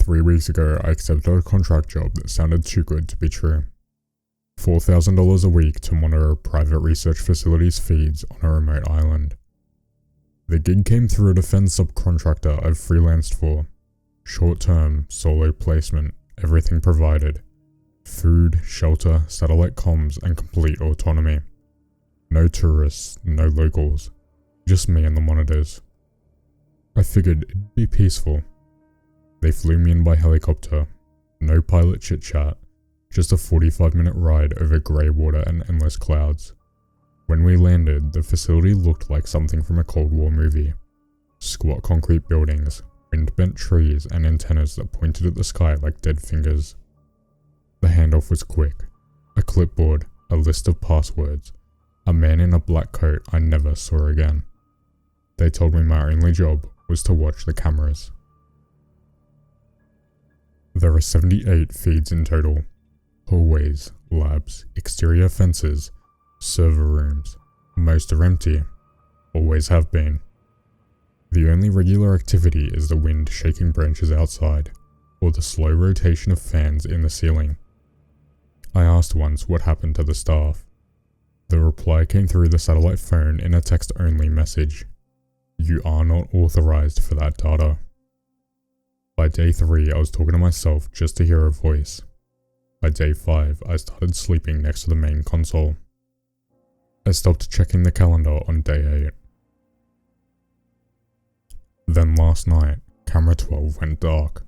3 weeks ago, I accepted a contract job that sounded too good to be true. $4,000 a week to monitor private research facilities' feeds on a remote island. The gig came through a defense subcontractor I've freelanced for. Short-term, solo placement, everything provided. Food, shelter, satellite comms, and complete autonomy. No tourists, no locals. Just me and the monitors. I figured it'd be peaceful. They flew me in by helicopter. No pilot chit-chat. Just a 45-minute ride over grey water and endless clouds. When we landed, the facility looked like something from a Cold War movie. Squat concrete buildings, wind-bent trees, and antennas that pointed at the sky like dead fingers. The handoff was quick. A clipboard, a list of passwords, a man in a black coat I never saw again. They told me my only job was to watch the cameras. There are 78 feeds in total. Hallways, labs, exterior fences, server rooms. Most are empty. Always have been. The only regular activity is the wind shaking branches outside, or the slow rotation of fans in the ceiling. I asked once what happened to the staff. The reply came through the satellite phone in a text-only message. You are not authorized for that data. By day 3, I was talking to myself just to hear a voice. By day 5, I started sleeping next to the main console. I stopped checking the calendar on day 8. Then last night, camera 12 went dark.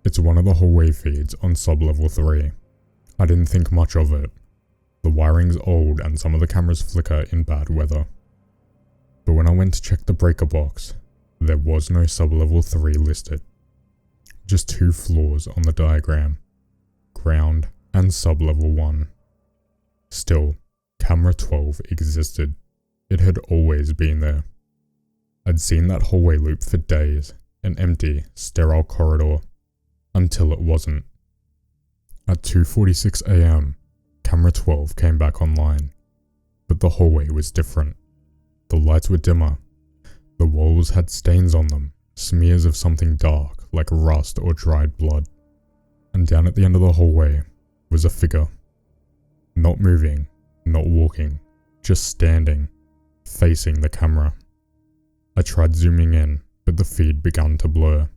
It's one of the hallway feeds on sub-level 3. I didn't think much of it. The wiring's old and some of the cameras flicker in bad weather. But when I went to check the breaker box, there was no sub-level 3 listed. Just 2 floors on the diagram. Ground and sub-level 1. Still, camera 12 existed. It had always been there. I'd seen that hallway loop for days, an empty, sterile corridor, until it wasn't. At 2:46 AM, camera 12 came back online, but the hallway was different. The lights were dimmer. The walls had stains on them, smears of something dark like rust or dried blood. And down at the end of the hallway was a figure. Not moving, not walking, just standing, facing the camera. I tried zooming in, but the feed began to blur.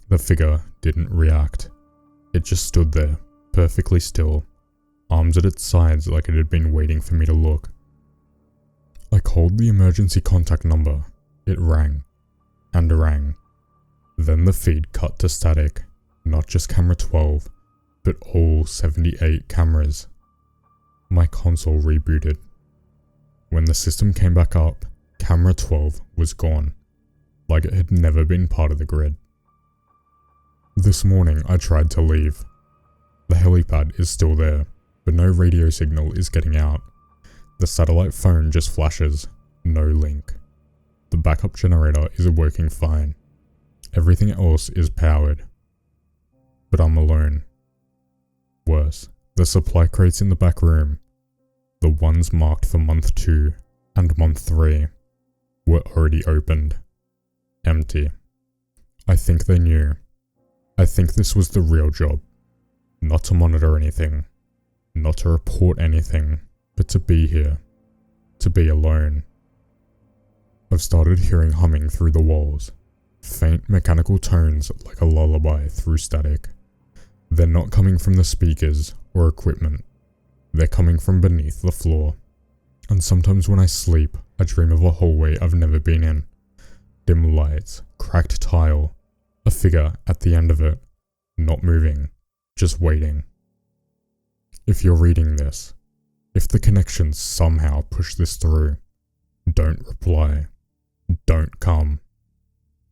The figure didn't react. It just stood there, perfectly still, arms at its sides like it had been waiting for me to look. I called the emergency contact number. It rang, and rang. Then the feed cut to static. Not just camera 12, but all 78 cameras. My console rebooted. When the system came back up, camera 12 was gone, like it had never been part of the grid. This morning I tried to leave. The helipad is still there, but no radio signal is getting out. The satellite phone just flashes, no link. The backup generator is working fine. Everything else is powered. But I'm alone. Worse, the supply crates in the back room, the ones marked for month 2 and month 3, were already opened. Empty. I think they knew. I think this was the real job. Not to monitor anything. Not to report anything, but to be here. To be alone. I've started hearing humming through the walls. Faint mechanical tones like a lullaby through static. They're not coming from the speakers or equipment. They're coming from beneath the floor. And sometimes when I sleep, I dream of a hallway I've never been in. Dim lights, cracked tile, a figure at the end of it, not moving, just waiting. If you're reading this, if the connections somehow push this through, don't reply. Don't come.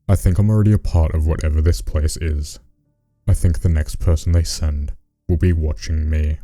I think I'm already a part of whatever this place is. I think the next person they send will be watching me.